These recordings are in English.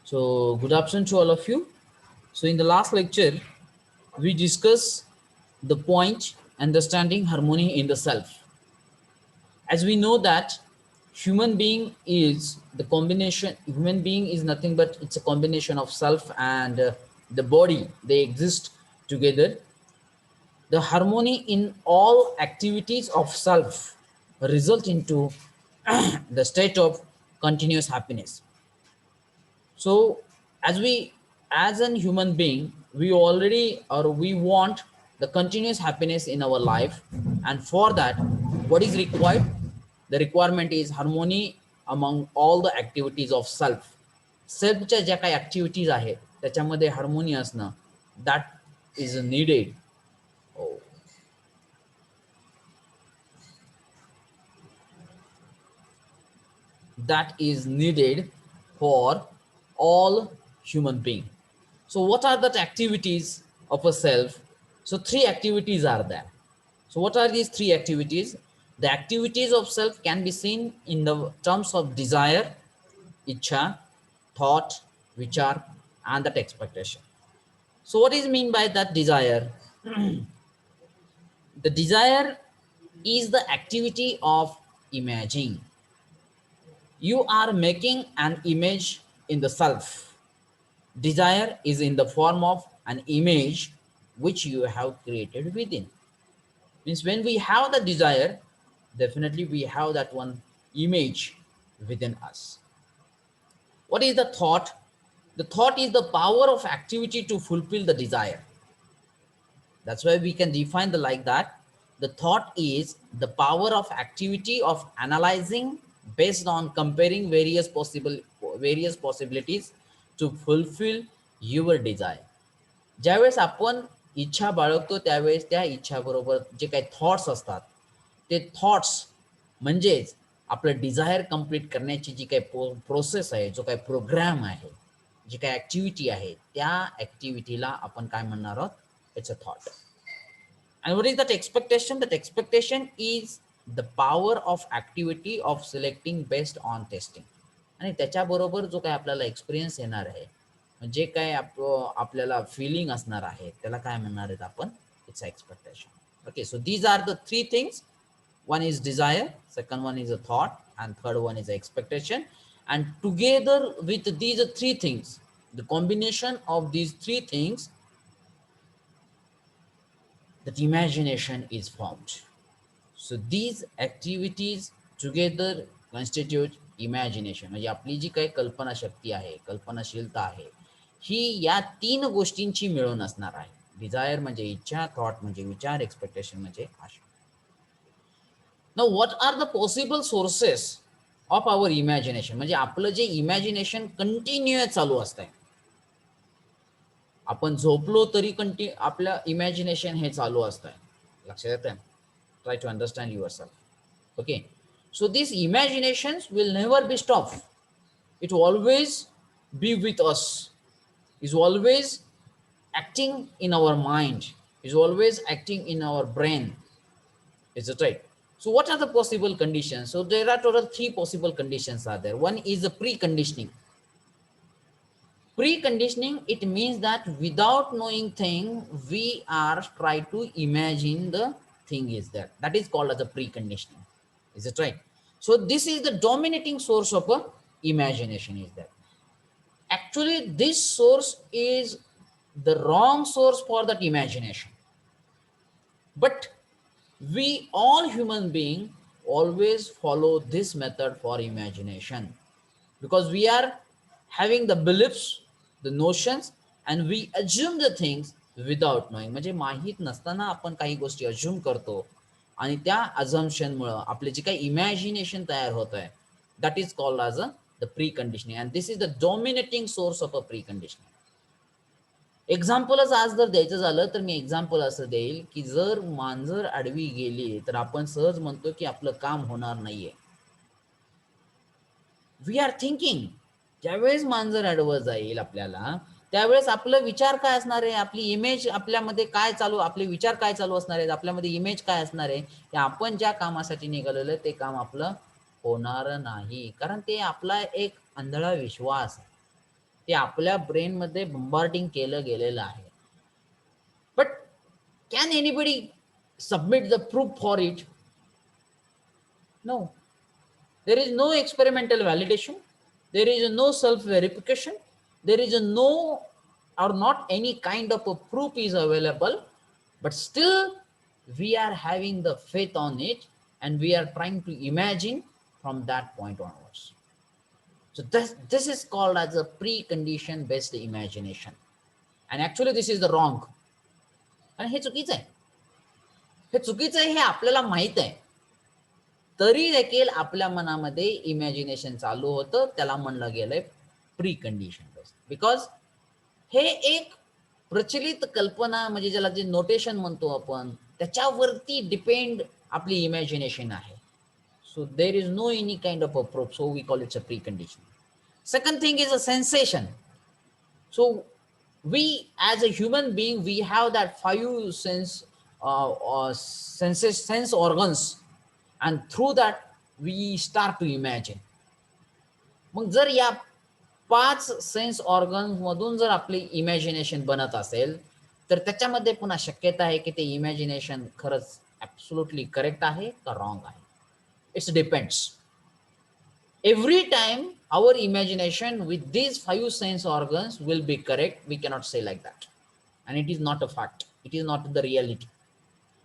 So, good afternoon to all of you. So, in the last lecture, we discussed the point understanding harmony in the self. As we know that human being is nothing but it's a combination of self and the body. They exist together. The harmony in all activities of self result into the state of continuous happiness. So as an human being, we already or we want the continuous happiness in our life, and for that, what is required? The requirement is harmony among all the activities of self. सेल्फच्या ज्या काही activities आहेत त्याच्यामध्ये harmony असणं, that is needed. That is needed for all human being. So what are the activities of a self? So three activities are there. So what are these three activities? The activities of self can be seen in the terms of desire, ichha, thought, vichar, and that expectation. So what is mean by that desire? The desire is the activity of imagining. You are making an image in the self. Desire is in the form of an image which you have created within. Means when we have the desire, definitely we have that one image within us. What is the thought? The thought is the power of activity to fulfill the desire. That's why we can define the like that. The thought is the power of activity of analyzing based on comparing various possibilities to fulfill your desire. ज्यावेळेस आपण इच्छा बाळगतो त्यावेळेस त्या इच्छाबरोबर जे काही thoughts असतात ते thoughts म्हणजेच आपलं डिझायर कंप्लीट करण्याची जी काही प्रोसेस आहे, जो काही प्रोग्राम आहे, जी काही ऍक्टिव्हिटी आहे, त्या ऍक्टिव्हिटीला आपण काय म्हणणार आहोत? It's a thought. And what is that expectation? That expectation is the power of activity of selecting based on testing. आणि त्याच्याबरोबर जो काही आपल्याला एक्सपिरियन्स येणार आहे, जे काय आपल्याला फिलिंग असणार आहे, त्याला काय म्हणणार आहेत आपण? It's expectation. Okay, so these are the three things. One is desire, second one is a thought, and third one is expectation. And together with these three things, the combination of these three things, that imagination is formed. So these activities together constitute imagination. म्हणजे आपली जी काही कल्पना शक्ती आहे, कल्पनाशीलता आहे, ही या तीन गोष्टींची मिळून असणार आहे. डिझायर म्हणजे इच्छा, थॉट म्हणजे विचार, एक्सपेक्टेशन म्हणजे आशा. Now what are the possible sources of our imagination? म्हणजे आपलं जे इमॅजिनेशन कंटिन्युअस चालू असतंय. आपण झोपलो तरी आपलं इमॅजिनेशन हे चालू असतंय. लक्षात येतंय? Try to understand yourself. Okay, so these imaginations will never be stopped. It will always be with us, is always acting in our mind, is always acting in our brain. Is it right? So what are the possible conditions? So there are total three possible conditions are there. One is the preconditioning. Preconditioning, it means that without knowing thing, we are try to imagine the thing is there. That is called as a preconditioning. Is it right? So this is the dominating source of a imagination is there. Actually, this source is the wrong source for that imagination. But we all human being always follow this method for imagination because we are having the beliefs, the notions, and we assume the things without knowing. म्हणजे माहित नसताना आपण काही गोष्टी assume करतो आणि त्या अझम्पशनमुळे आपले जे काही इमॅजिनेशन तयार होत आहे, that is called as the preconditioning, and this is the dominating source of a preconditioning. एक्झाम्पलच आज जर द्यायचं झालं तर मी एक्झाम्पल असं देईल की जर मांजर आडवी गेली तर आपण सहज म्हणतो की आपलं काम होणार नाहीये. वी आर थिंकिंग, ज्यावेळेस मांजर आडवं जाईल आपल्याला त्यावेळेस आपलं विचार काय असणार आहे, आपली इमेज आपल्यामध्ये काय चालू, आपले विचार काय चालू असणार आहेत, आपल्यामध्ये इमेज काय असणार आहे, की आपण ज्या कामासाठी निघालेलं ते काम आपलं होणार नाही, कारण ते आपला एक आंधळा विश्वास आहे. ते आपल्या ब्रेनमध्ये बंबार्डिंग केलं गेलेलं आहे. But can anybody submit the proof for it? No. There is no experimental validation. There is no self-verification. There is no or not any kind of a proof is available. But still, we are having the faith on it and we are trying to imagine from that point onwards. So this is called as a precondition based imagination. And actually this is the wrong. आणि हे चुकीचं आहे. हे चुकीचं आहे हे आपल्याला माहित आहे. तरी देखील आपल्या मनामध्ये इमॅजिनेशन चालू होतं. त्याला म्हणलं गेलंय प्री कंडिशन बेस्ड. बिकॉज हे एक प्रचलित कल्पना म्हणजे ज्याला जे नोटेशन म्हणतो आपण त्याच्यावरती डिपेंड आपली इमॅजिनेशन आहे. So there is no any kind of a proof. So we call it a precondition. Second thing is a sensation. So we as a human being, we have that five sense organs, and through that we start to imagine. मग जर या 5 sense organ मधून जर आपली imagination बनत असेल तर त्याच्यामध्ये पुन्हा शक्यता आहे की ते इमॅजिनेशन खरंच ॲब्सोल्युटली करेक्ट आहे का रॉंग आहे. It's depends. Every time our imagination with these 5 sense organs will be correct, we cannot say like that. And it is not a fact. It is not the reality.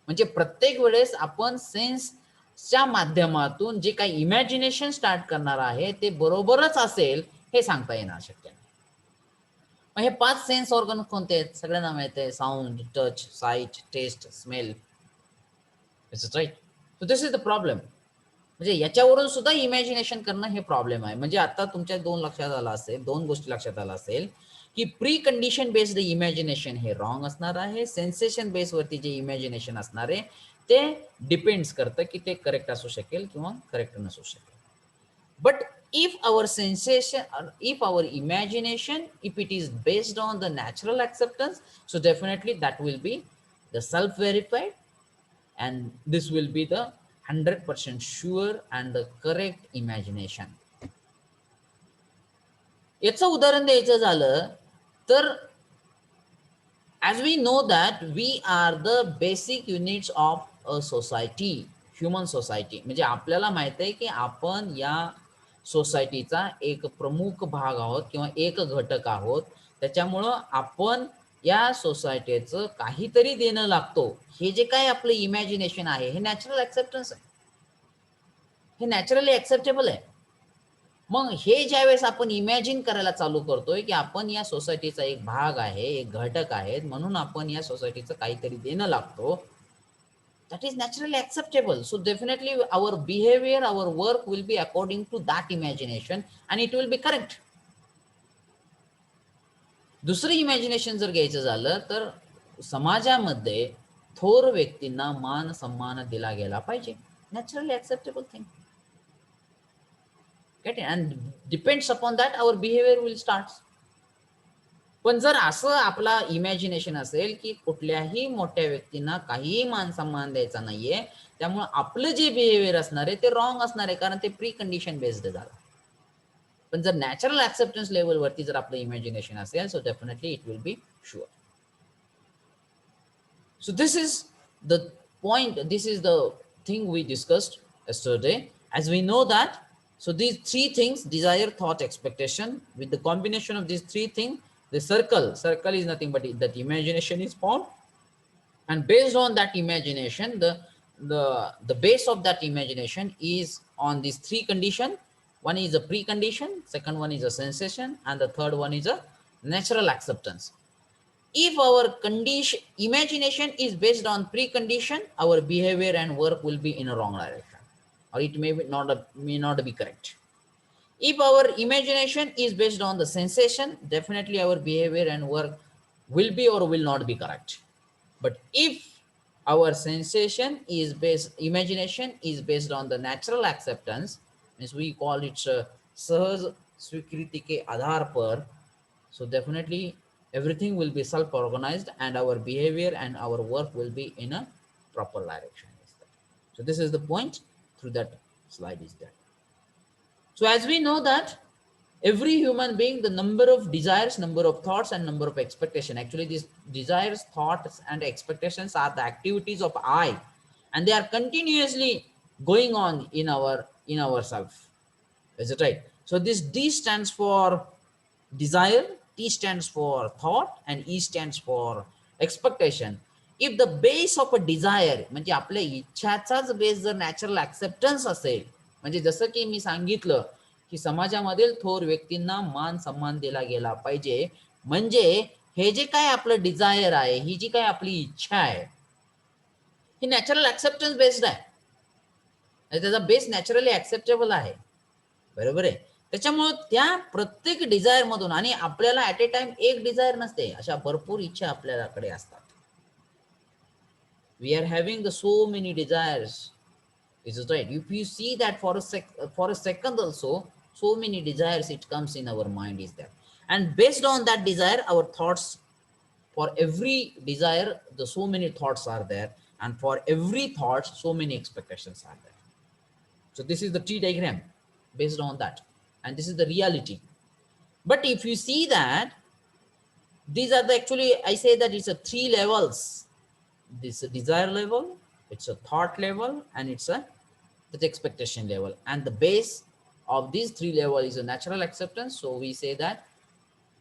म्हणजे प्रत्येक वेळेस आपण सेन्सच्या माध्यमातून जे काही imagination start करणार आहे ते बरोबरच असेल हे सांगता येणार शक्य नाही. मग हे 5 सेन्स ऑर्गन कोणते आहेत? सगळ्यांना माहिती आहे. Sound, touch, sight, taste, smell. It's right. So this is the problem. म्हणजे याच्यावरून सुद्धा इमॅजिनेशन करणं हे प्रॉब्लेम आहे. म्हणजे आता तुमच्या दोन गोष्टी लक्षात आला असेल की प्री कंडिशन बेस्ड इमॅजिनेशन हे रॉंग असणार आहे. सेन्सेशन बेस वरती जे इमॅजिनेशन असणार आहे ते डिपेंड्स करतं की ते करेक्ट असू शकेल किंवा करेक्ट नसू शकेल. But if our sensation or if our imagination, if it is based on the natural acceptance, so definitely that will be the self-verified and this will be the 100% sure and the correct imagination. याचं उदाहरण द्यायचं झालं तर as we know that we are the basic units of a society, human society. म्हणजे आपल्याला माहित आहे की आपण या सोसायटीचा एक प्रमुख भाग आहोत किंवा एक घटक आहोत. त्याच्यामुळं आपण या सोसायटीचं काहीतरी देणं लागतो. हे जे काही आपलं इमॅजिनेशन आहे हे नॅचरल ऍक्सेप्टन्स आहे. हे नॅचरली ऍक्सेप्टेबल आहे. मग हे ज्यावेळेस आपण इमॅजिन करायला चालू करतोय की आपण या सोसायटीचा एक भाग आहे, एक घटक आहे, म्हणून आपण या सोसायटीचं काहीतरी देणं लागतो, that is naturally acceptable. So definitely our behavior, our work will be according to that imagination and it will be correct. दुसरं इमॅजिनेशन जर घ्यायचं झालं तर समाजामध्ये थोर व्यक्तींना मान सन्मान दिला गेला पाहिजे. Naturally acceptable thing. Get it? And depends upon that our behavior will start. पण जर असं आपला इमॅजिनेशन असेल की कुठल्याही मोठ्या व्यक्तींना काहीही मान सन्मान द्यायचा नाहीये, त्यामुळे आपलं जे बिहेवियर असणार आहे ते रॉंग असणार आहे कारण ते प्री कंडिशन बेस्ड झालं. पण जर नॅचरल ऍक्सेप्टन्स लेवल वरती जर आपलं इमॅजिनेशन असेल so definitely it will be sure. So this is the point, this is the thing we discussed yesterday. As we know that, so these three things, desire, thought, expectation, with the combination of these three things, the circle is nothing but that imagination is formed, and based on that imagination, the base of that imagination is on these three conditions. One is a precondition, second one is a sensation, and the third one is a natural acceptance. If our imagination is based on precondition, our behavior and work will be in a wrong direction, or it may not be correct. If our imagination is based on the sensation, definitely our behavior and work will be or will not be correct. But if our imagination is based on the natural acceptance, means we call it सहज स्वीकृति के आधार पर, so definitely everything will be self-organized and our behavior and our work will be in a proper direction. So this is the point through that slide is there. So as we know that Every human being, the number of desires, number of thoughts, and number of expectation. Actually, these desires, thoughts, and expectations are the activities of I, and they are continuously going on in ourself. Is it right? So this D stands for desire, T stands for thought, and E stands for expectation. If the base of a desire, म्हणजे आपल्या इच्छाचाच base जर natural acceptance असेल, म्हणजे जसं की मी सांगितलं की समाजामधील थोर व्यक्तींना मान सन्मान दिला गेला पाहिजे, म्हणजे हे जे काय आपलं डिझायर आहे, ही जी काय आपली इच्छा आहे, ही नॅचरल ऍक्सेप्टन्स बेस्ड आहे, त्याचा बेस नॅचरली ऍक्सेप्टेबल आहे. बरोबर आहे. त्याच्यामुळे त्या प्रत्येक डिझायर मधून, आणि आपल्याला ऍट ए टाइम एक डिझायर नसते, अशा भरपूर इच्छा आपल्याकडे असतात. We are having the so many desires. Is it right? If you see that for a second also, so many desires it comes in our mind is there, and based on that desire, our thoughts, for every desire, the so many thoughts are there, and for every thought, so many expectations are there. So this is the tree diagram based on that, and this is the reality. But if you see that these are the, actually I say that it's a three levels. This desire level, it's a thought level, and it's a the expectation level, and the base of these three level is a natural acceptance. So we say that,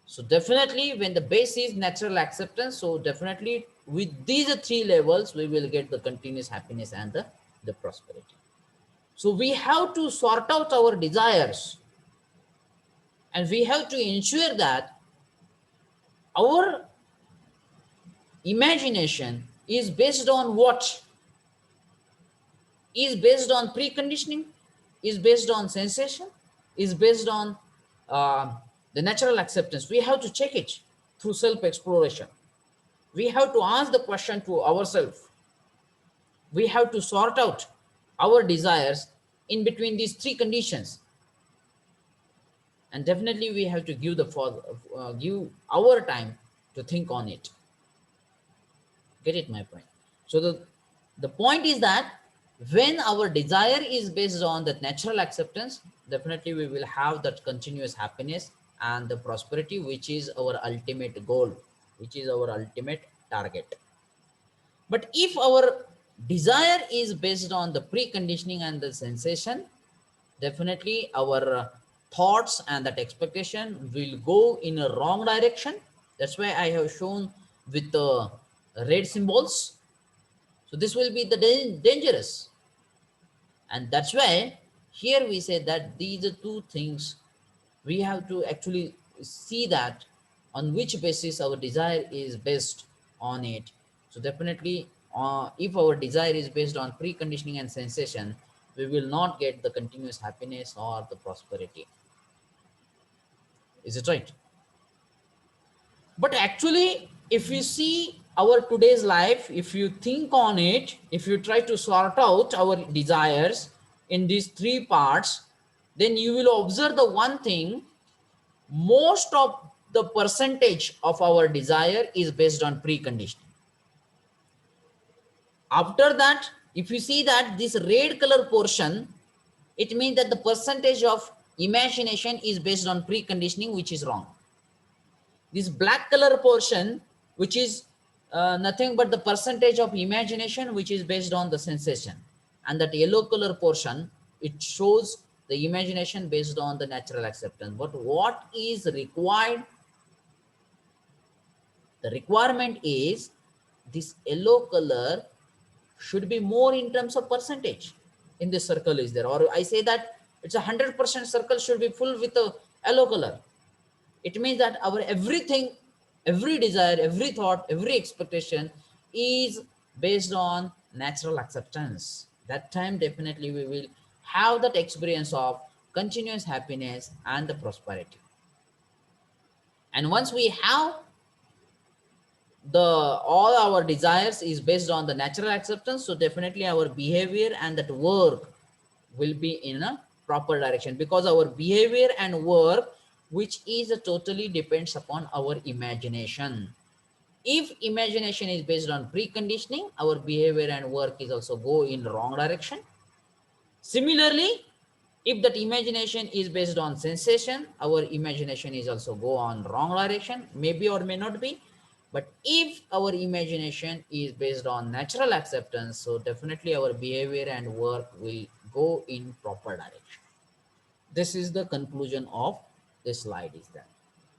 so definitely when the base is natural acceptance, so definitely with these three levels we will get the continuous happiness and the prosperity. So we have to sort out our desires, and we have to ensure that our imagination is based on what? Is based on preconditioning, is based on sensation, is based on the natural acceptance. We have to check it through self-exploration. We have to ask the question to ourselves. We have to sort out our desires in between these three conditions, and definitely we have to give give our time to think on it. Get it, my point? So the point is that when our desire is based on that natural acceptance, definitely we will have that continuous happiness and the prosperity, which is our ultimate goal, which is our ultimate target. But if our desire is based on the preconditioning and the sensation, definitely our thoughts and that expectation will go in a wrong direction. That's why I have shown with the red symbols. So this will be the dangerous, and that's why here we say that these are two things we have to actually see, that on which basis our desire is based on it. So definitely if our desire is based on preconditioning and sensation, we will not get the continuous happiness or the prosperity. Is it right? But actually, if you see our today's life, if you think on it, if you try to sort out our desires in these three parts, then you will observe the one thing: most of the percentage of our desire is based on preconditioning. After that, if you see that this red color portion, it means that the percentage of imagination is based on preconditioning, which is wrong. This black color portion, which is nothing but the percentage of imagination, which is based on the sensation. And that yellow color portion, it shows the imagination based on the natural acceptance. But what is required? The requirement is this yellow color should be more in terms of percentage in this circle is there, or I say that it's 100% circle should be full with a yellow color. It means that our everything, every desire, every thought, every expectation is based on natural acceptance. That time definitely we will have that experience of continuous happiness and the prosperity. And once we have the all our desires is based on the natural acceptance, so definitely our behavior and that work will be in a proper direction, because our behavior and work, which is totally depends upon our imagination. If imagination is based on preconditioning, our behavior and work is also go in wrong direction. Similarly, If that imagination is based on sensation, our imagination is also go on wrong direction, maybe or may not be. But if our imagination is based on natural acceptance, so definitely our behavior and work will go in proper direction. This is the conclusion of this slide is that.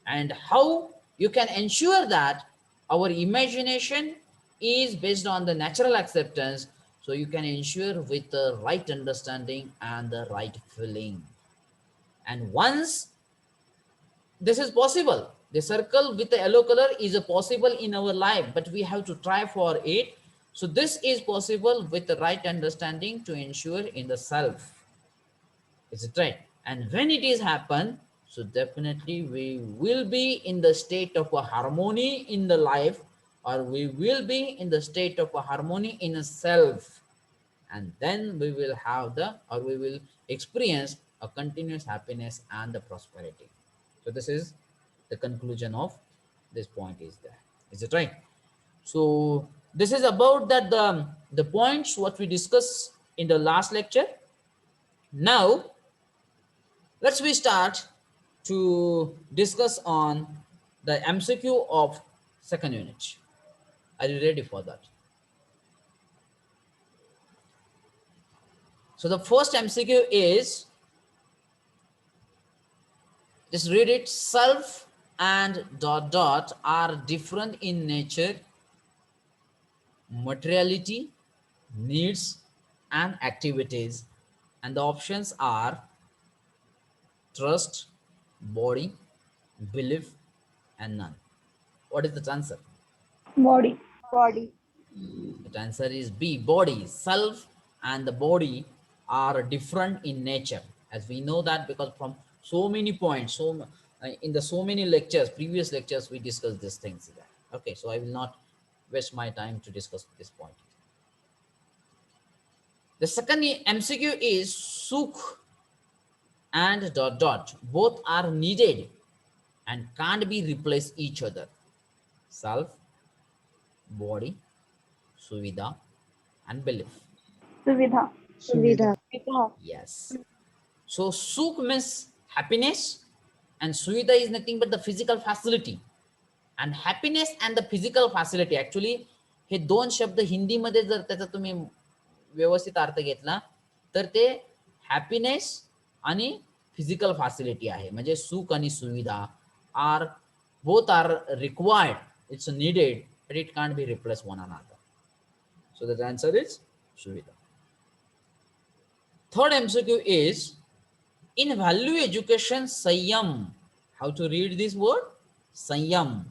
And how you can ensure that our imagination is based on the natural acceptance, so you can ensure with the right understanding and the right feeling. And once this is possible, the circle with the yellow color is a possible in our life, but we have to try for it. So this is possible with the right understanding to ensure in the self. Is it right? And when it is happen, so definitely we will be in the state of a harmony in the life, or we will be in the state of a harmony in a self. And then we will have the, or we will experience a continuous happiness and the prosperity. So this is the conclusion of this point is there. Is it right? So this is about that the points what we discussed in the last lecture. Now let's we start to discuss on the MCQ of second unit. Are you ready for that? So the first MCQ is, just read it. Self and dot dot are different in nature, materiality, needs, and activities. And the options are trust, body, belief, and none. What is the answer? Body. Body. The answer is B, body. Self and the body are different in nature. As we know that because from so many points, in the so many lectures, previous lectures, we discussed these things. Okay, so I will not waste my time to discuss this point. The second MCQ is Sukh and dot dot. Both are needed and can't be replaced each other. Self, body, suvidha, and belief. Suvidha. Suvidha. Yes. So Sukh means happiness and Suvidha is nothing but the physical facility. And happiness and the physical facility actually हे दोन शब्द हिंदीमध्ये जर त्याचा तुम्ही व्यवस्थित अर्थ घेतला तर ते हॅपीनेस आणि फिजिकल फॅसिलिटी आहे. म्हणजे सुख आणि सुविधा are both are required, it's needed, but it can't be replaced one another. So the answer is Suvidha. Third MCQ is, in value education, Sanyam. How to read this word? Sanyam.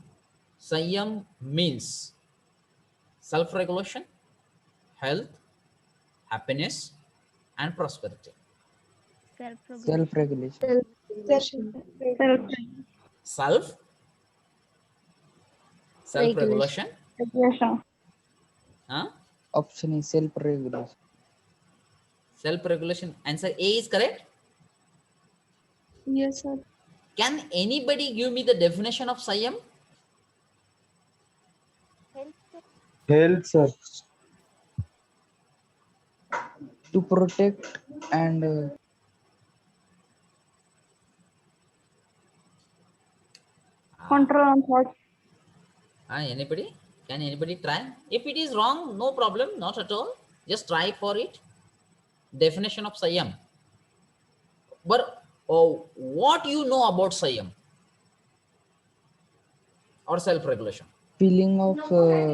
Sanyam means self-regulation, health, happiness, and prosperity. Self-regulation. Self. Self, self-regulation. Regulation. Huh? Option is self-regulation. Self-regulation. Answer A is correct. Yes, sir. Can anybody give me the definition of Sanyam? Health, sir. To protect and Control on thoughts. Anybody? Can anybody try? If it is wrong, no problem, not at all. Just try for it. Definition of Sanyam. But what you know about Sanyam or self-regulation? feeling of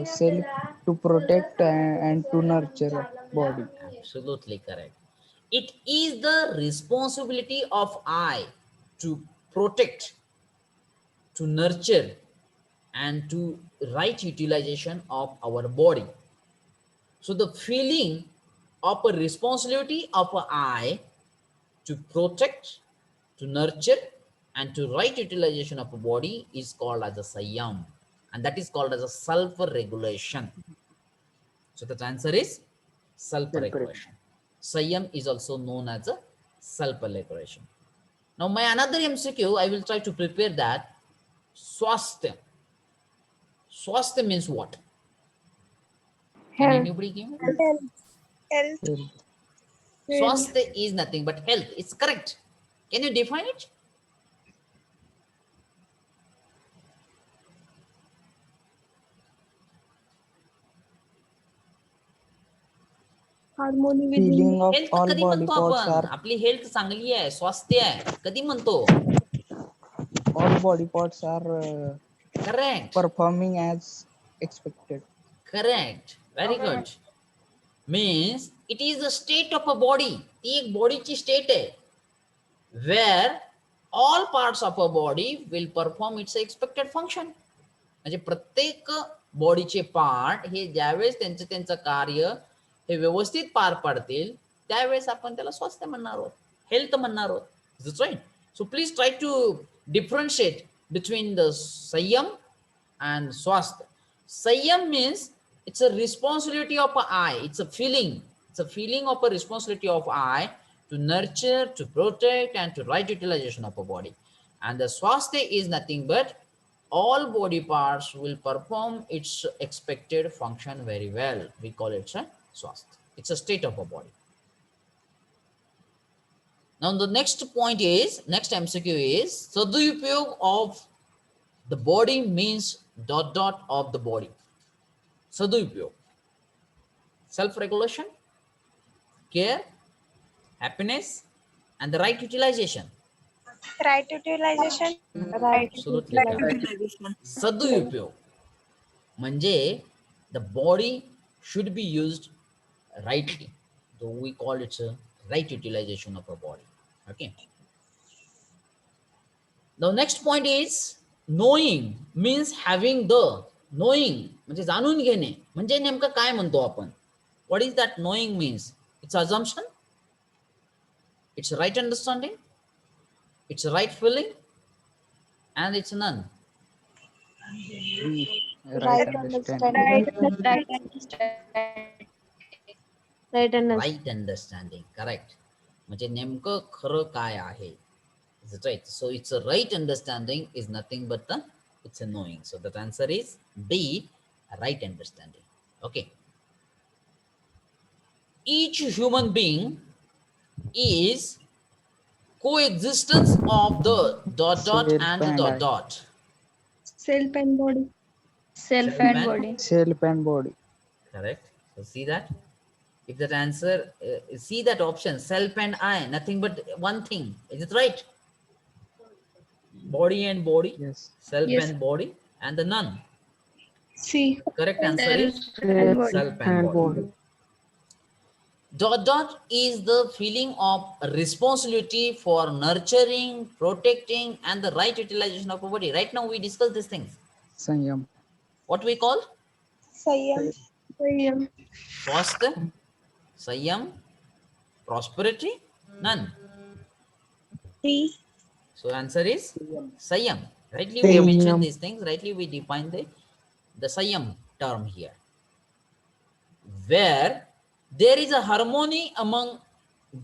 self to protect and to nurture body. Absolutely correct. It is the responsibility of I to protect, to nurture, and to right utilization of our body. So the feeling of a responsibility of a I to protect, to nurture, and to right utilization of a body is called as a Sanyam, and that is called as a self-regulation. So the answer is self-regulation. Sanyam is also known as a self-regulation. Now my another MCQ, I will try to prepare that. Swasthya. Swasthya means what? Can Health. anybody give me? Health. Health. Swasthya is nothing but health. It's correct. Can you define it? Harmony within Feeling of health all कधी body म्हणतो parts आपण? are आपली health चांगली आहे, स्वास्थ्य आहे, कधी म्हणतो? all body parts are correct, performing as expected. Correct, very good. Means it is a state of a body. ती एक बॉडीची स्टेट आहे, where all parts of a body will perform its expected function. म्हणजे प्रत्येक बॉडीचे part हे ज्यावेळेस त्यांचं त्यांचं कार्य हे व्यवस्थित पार पाडतील, त्यावेळेस आपण त्याला स्वास्थ्य म्हणणार आहोत, हेल्थ म्हणणार आहोत. That's right. So please try to differentiate between the Sanyam and Swasthya. Sanyam means it's a responsibility of an eye. It's a feeling. It's a feeling of a responsibility of eye to nurture, to protect, and to right utilization of a body. And the Swasthya is nothing but all body parts will perform its expected function very well. We call it Swasthya. It's a state of a body. Now the next point is, next MCQ is, Sadupyog of the body means ... of the body. Sadupyog. Self-regulation, care, happiness, and the right utilization. Right utilization. right Absolutely correct. Sadupyog म्हणजे the body should be used rightly. So we call it a right utilization of a body. Okay. The next point is knowing means having the. Knowing म्हणजे जाणून घेणे म्हणजे नेमकं काय म्हणतो आपण? What is that knowing means? It's assumption, it's right understanding, it's right feeling, and it's none. Right understanding. Right understanding. Correct. म्हणजे नेमकं खरं काय आहे? Is it right? So it's a right understanding is nothing but it's a knowing. So that answer is B, right understanding. Okay. Each human being is coexistence of the ... Self and the and I. ... self and body. Self and and body. Self and body. Correct. So see that? If that answer, see that option, self and I, nothing but one thing. Is it right? Body and body, Yes. self Yes. and body, and the none. C. Correct answer is and body. self and body. ... is the feeling of responsibility for nurturing, protecting, and the right utilization of a body. Right now we discuss these things. Sanyam. What we call Sanyam. Sanyam. Swasthya, Sanyam, prosperity, none. D. So answer is Sanyam. Rightly we mentioned Sanyam. these things. Rightly we define the Sanyam term here, where there is a harmony among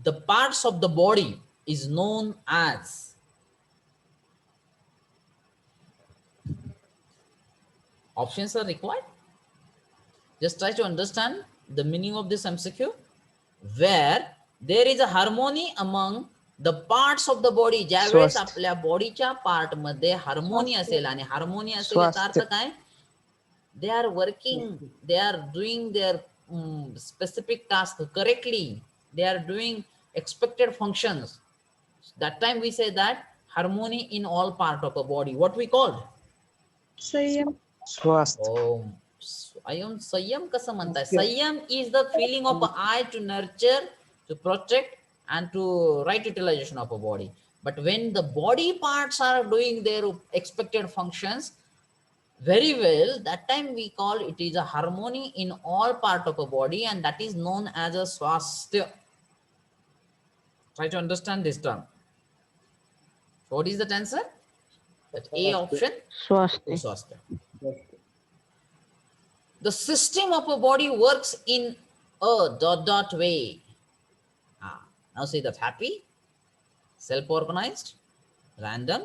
the parts of the body is known as. Options are required. Just try to understand the meaning of this MCQ. Where there is a harmony among the parts of the body. ज्यावेळेस स्वास्थ्य. आपल्या बॉडीच्या part मध्ये harmony असेल, आणि harmony असेल याचा अर्थ स्वास्थ्य. काय? They are working, they are doing their specific task correctly, they are doing expected functions. That time we say that harmony in all part of a body. What we call? Sanyam. Swasth. Oh, Sanyam कसं म्हणताय? Sanyam is the feeling of an eye to nurture, to protect, and to right utilization of a body. But when the body parts are doing their expected functions very well, that time we call it is a harmony in all part of a body, and that is known as a swasthya. Try to understand this term. So what is that answer? That A option. Swasthya. Swasthya. The system of a body works in a ... way. Now say that: happy, self-organized, random,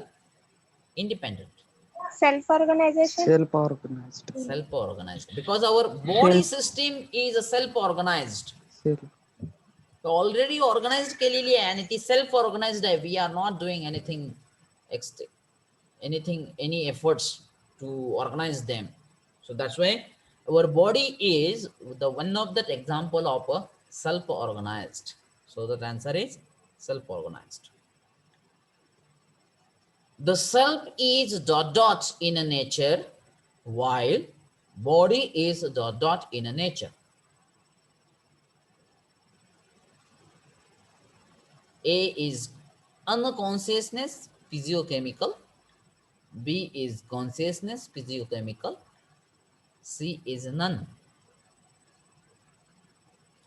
independent. Self-organization. Self-organized. Self-organized, because our body system is a self-organized. Self. Already organized केलेली आहे आणि ती self organized आहे. We are not doing anything any efforts to organize them. So that's why our body is the one of that example of a self organized. So the answer is self organized. The self is dot dot in a nature, while body is dot dot in a nature. A is unconsciousness physiochemical, B is consciousness physiochemical, C is none.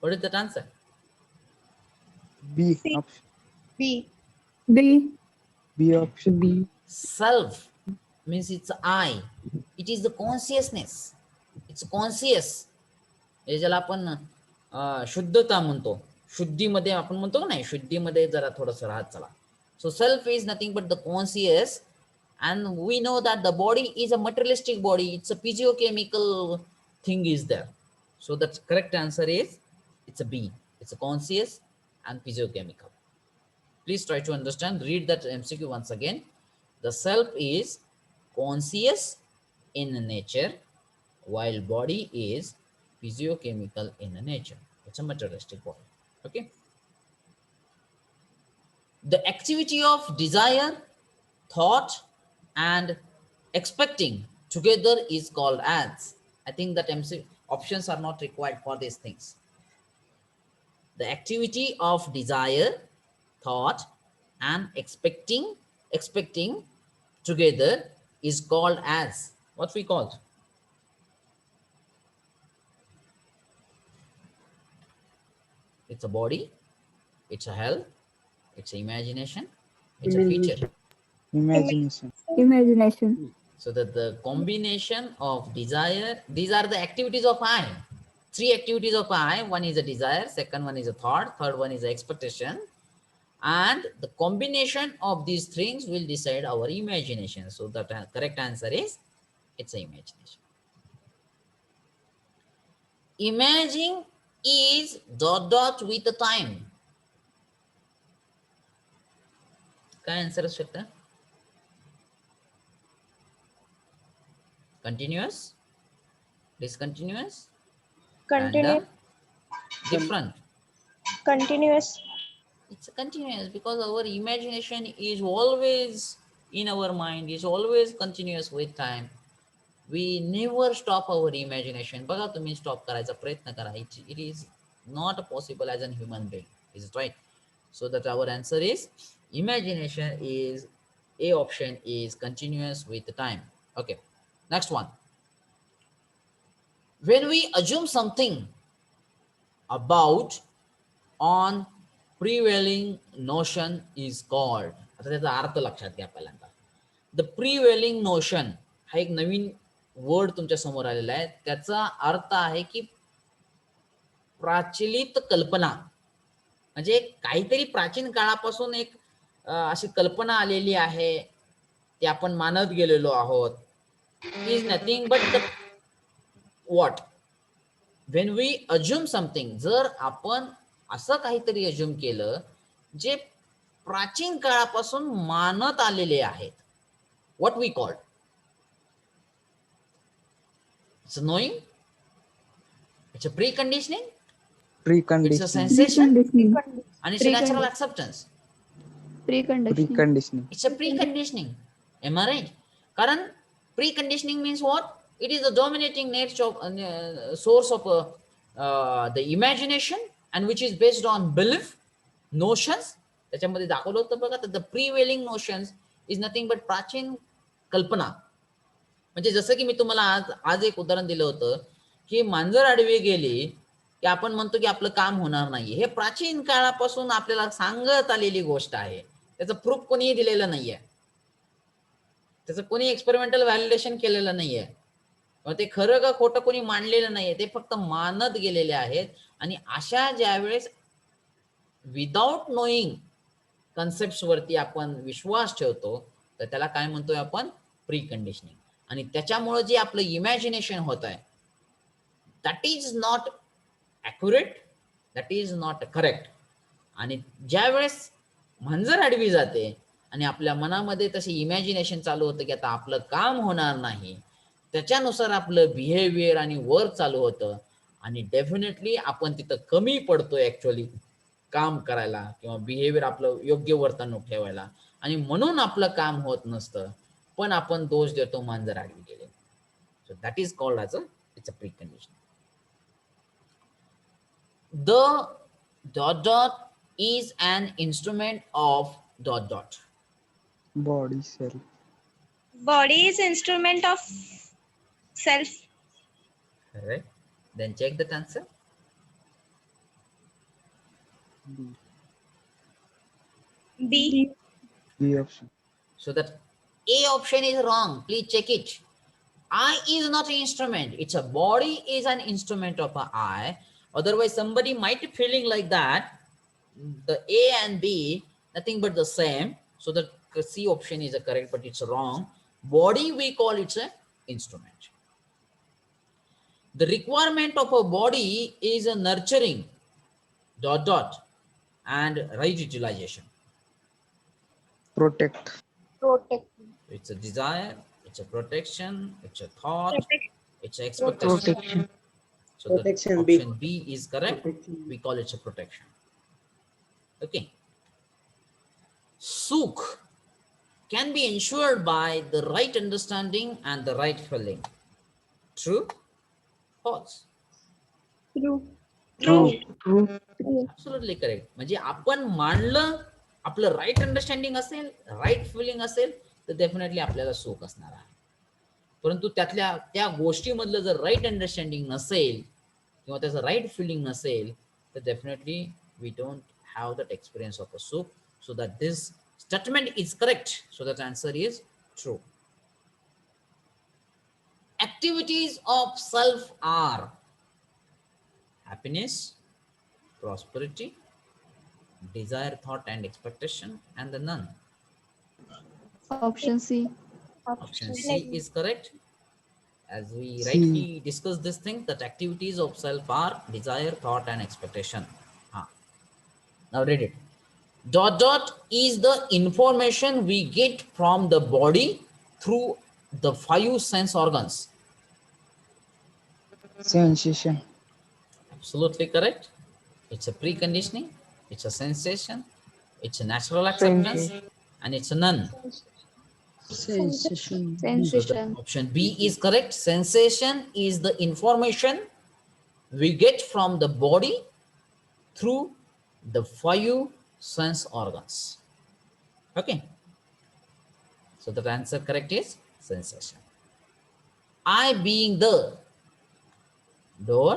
What is that answer? B C. option. B. B. B option. B. Self means it's I. It is the consciousness. It's conscious. हे ज्याला आपण शुद्धता म्हणतो. शुद्धीमध्ये आपण म्हणतो का नाही, शुद्धीमध्ये जरा थोडंसं राहत चला. So self is nothing but the conscious, and we know that the body is a materialistic body. It's a physiochemical thing is there. So the correct answer is it's a B. It's a conscious and physiochemical. Please try to understand. Read that MCQ once again. The self is conscious in nature, while body is physiochemical in nature. It's a materialistic body. Okay. The activity of desire, thought, and expecting together is called as. I think that MC options are not required for these things. The activity of desire, thought, and expecting together is called as. What we called? It's a body, it's a health, it's a imagination, it's a feature. Imagination. Imagination. So that the combination of desire, these are the activities of I. 3 activities of I. One is a desire, second one is a thought, third one is expectation. And the combination of these things will decide our imagination. So the correct answer is it's a imagination. Imaging is dot dot with the time. काय answer असू शकतं? Continuous, discontinuous, Continuous. random, different. Continuous. It's continuous because our imagination is always in our mind, is always continuous with time. We never stop our imagination. बघा तुम्ही stop करायचा प्रयत्न करा. It is not possible as a human being. Is it right? So that our answer is imagination is A option is continuous with the time. Okay. Next one. When we assume something about on prevailing notion is called. आता त्याचा अर्थ लक्षात घ्या पहिल्यांदा. The prevailing notion हा एक नवीन word तुमच्या समोर आलेला आहे. त्याचा अर्थ आहे की प्राचलित कल्पना, म्हणजे काहीतरी प्राचीन काळापासून एक अशी कल्पना आलेली आहे, ती आपण मानत गेलेलो आहोत. Is nothing but the what. When we assume something, जर आपण असं काहीतरी अज्युम केलं जे प्राचीन काळापासून मानत आलेले आहेत, what we called. It's knowing, it's a preconditioning, it's a sensation, and it's a natural acceptance. Preconditioning. It's a preconditioning. Am I right? Karan, preconditioning means what? It is the dominating nature of source of the imagination, and which is based on belief, notions. त्याच्यामध्ये दाखवलं होतं बघा, तर the prevailing notions is nothing but प्राचीन कल्पना. म्हणजे जसं की मी तुम्हाला आज एक उदाहरण दिलं होतं की मांजर आडवी गेली की आपण म्हणतो की आपलं काम होणार नाही. हे प्राचीन काळापासून आपल्याला सांगत आलेली गोष्ट आहे. त्याचं प्रूफ कोणीही दिलेलं नाहीये, त्याचं कोणी एक्सपेरिमेंटल व्हॅलिडेशन केलेलं नाहीये, ते खरं का खोटं कोणी मांडलेलं नाहीये, ते फक्त मानत गेलेले आहेत. आणि अशा ज्यावेळेस विदाउट नोईंग कन्सेप्ट वरती आपण विश्वास ठेवतो, तर त्याला काय म्हणतोय आपण? Pre conditioning. आणि त्याच्यामुळे जे आपलं इमॅजिनेशन होत आहे, that is not accurate, that is not correct. आणि ज्या वेळेस मांजर आडवी जाते आणि आपल्या मनामध्ये तसे इमॅजिनेशन चालू होतं की आता आपलं काम होणार नाही, त्याच्यानुसार आपलं बिहेवियर आणि वर्क चालू होतं आणि डेफिनेटली आपण तिथं कमी पडतोय ऍक्च्युअली काम करायला किंवा बिहेवियर आपलं योग्य वर्तणूक ठेवायला, आणि म्हणून आपलं काम होत नसतं, पण आपण दोष देतो मांजर आडवी गेले. So that is called as it's a precondition. The dot dot is an instrument of dot dot. body cell. Body is instrument of self. Correct. Then check that answer. B. B. B option. So that A option is wrong. Please check it. Eye is not an instrument. It's a body is an instrument of an eye. Otherwise, somebody might be feeling like that. The A and B, nothing but the same. So the C option is correct, but it's wrong. Body, we call it an instrument. The requirement of a body is a nurturing dot dot and right utilization. Protect. Protect. It's a desire, it's a protection, it's a thought, Protect. it's an expectation. Protection. So the Protection, B. option B is correct. Protection. We call it a protection. Okay. Sukh can be ensured by the right understanding and the right feeling. True? False? True. True. True. Absolutely correct. म्हणजे आपण मानलं, आपलं right understanding असेल, right filling असेल, तर definitely आपल्याला सुख असणार आहे. परंतु त्यातल्या त्या गोष्टीमधलं जर राईट अंडरस्टँडिंग नसेल किंवा त्याचं राईट फिलिंग नसेल, तर definitely we don't have that experience of a सुख. So that this statement is correct. So that answer is true. Activities of self are happiness, prosperity, desire, thought, and expectation, and the none. Option C. Option C is correct. As we C. rightly discussed this thing, that activities of self are desire, thought, and expectation. Now read it. Dot dot is the information we get from the body through the 5 sense organs. Sensation. Absolutely correct. It's a preconditioning, it's a sensation, it's a natural acceptance, and it's a none. Sensation. So the Sensation. option B is correct. Sensation is the information we get from the body through the 5 sense organs. Okay. So the answer correct is sensation. I being the door,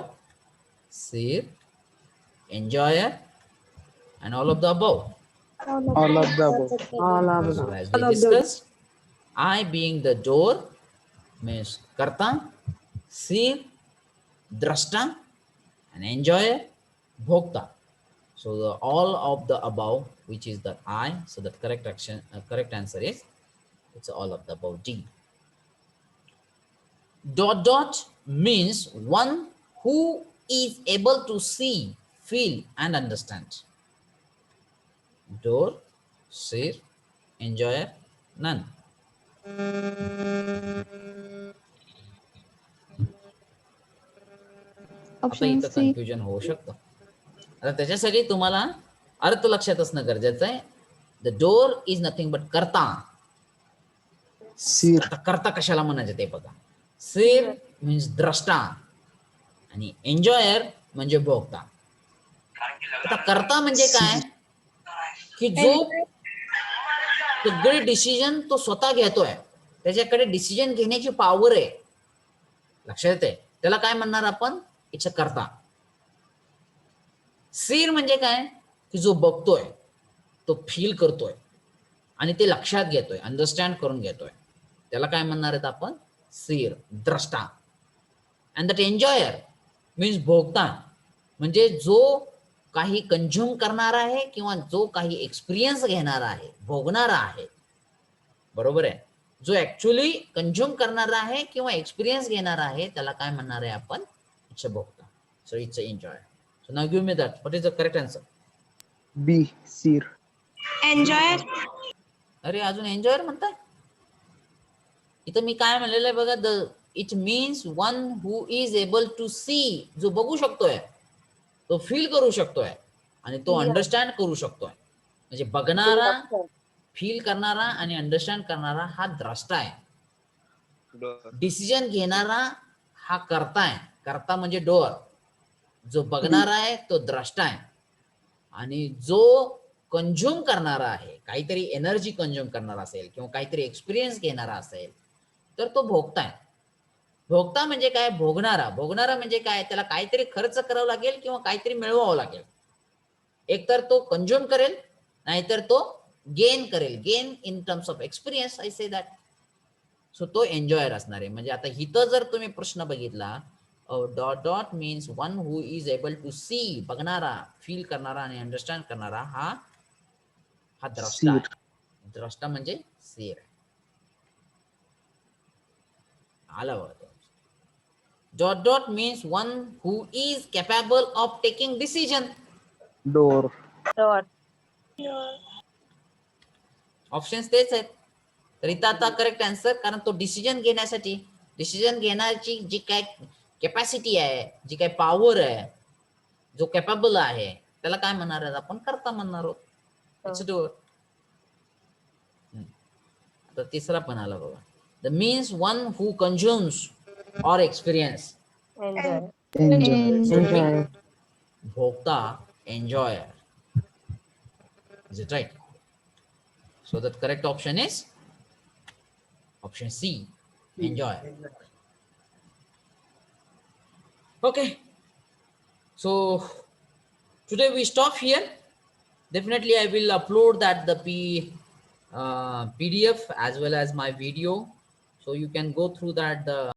seer, enjoyer, and all of the above. All of the above. All of So them. as we discussed, I being the door means karta, seer, drashta, and enjoyer, bhokta. So the all of the above, which is the I. So the correct action, correct answer is it's all of the above, D. Dot dot means one who is able to see, feel, and understand. Door, seer, enjoyer, none. आता Option इथं C. Confusion होऊ शकतं. आता त्याच्यासाठी तुम्हाला अर्थ लक्षात असणं गरजेचं आहे. The door is nothing but करता. Seer. आता करता कशाला म्हणायचं ते बघा. सेर मीन्स द्रष्टा आणि एन्जॉयर म्हणजे भोगता. आता करता म्हणजे काय, की जो सगळे डिसिजन तो स्वतः घेतोय, त्याच्याकडे डिसिजन घेण्याची पॉवर आहे. लक्षात येते, त्याला काय म्हणणार आपण, इट्स अ करता. सीर म्हणजे काय, की जो बघतोय, तो फील करतोय आणि ते लक्षात घेतोय, अंडरस्टँड करून घेतोय, त्याला काय म्हणणार आहेत आपण, सीर, द्रष्टा. अँड दॅट एन्जॉयर मीन्स भोगता, म्हणजे जो काही कंझ्युम करणार आहे किंवा जो काही एक्सपिरियन्स घेणार आहे, भोगणारा आहे. बरोबर आहे. जो ऍक्च्युअली कंझ्युम करणारा आहे किंवा एक्सपिरियन्स घेणार आहे, त्याला काय म्हणणार आहे आपण, इट्स अ भोगता. So it's a enjoy. So now give me that, what is the correct answer. B. Seer. Enjoyer. अरे अजून एन्जॉयर म्हणताय. इथं मी काय म्हणलेलं आहे बघा, the it means one who is able to see, जो बघू शकतोय, तो फील करू शकतोय आणि तो अंडरस्टँड करू शकतोय. म्हणजे बघणारा, फील करणारा आणि अंडरस्टँड करणारा हा द्रष्टा आहे. डिसिजन घेणारा हा करता आहे. करता म्हणजे डोअर. जो बघणारा आहे तो द्रष्टा आहे आणि जो कंझ्युम करणारा आहे, काहीतरी एनर्जी कंझ्युम करणारा असेल किंवा काहीतरी एक्सपिरियन्स घेणारा असेल तर तो भोगता आहे. भोगता म्हणजे काय? भोगणारा. भोगणारा म्हणजे काय? त्याला काहीतरी खर्च करावं लागेल किंवा काहीतरी मिळवावं लागेल. एकतर तो कंझ्युम करेल, नाहीतर तो गेन करेल. Gain in terms of experience, I say that. सो तो एन्जॉयर असणार आहे. म्हणजे आता इथं जर तुम्ही प्रश्न बघितला, dot dot means one who is able to see, बघणारा, फील करणारा आणि अंडरस्टँड करणारा हा द्रष्टा Seer. आहे. द्रष्टा म्हणजे सेर आहे. आला बघा. Dot dot means one who is capable of taking decision. Door. Options तेच आहेत. तर इथं आता करेक्ट आन्सर, कारण तो डिसिजन घेण्यासाठी, डिसिजन घेण्याची जी काय कॅपॅसिटी आहे, जी काय पॉवर आहे, जो कॅपेबल आहे, त्याला काय म्हणणार आहे आपण? करता म्हणणार आहोत. It's door. आता तिसरा पण आला बघा. द मीन्स वन हू कंझ्युम्स और experience. Enjoy. Bhokta, enjoyer. Is it right? So the correct option is option C, enjoyer. Okay. So today we stop here. Definitely I will upload that the PDF as well as my video, so you can go through that the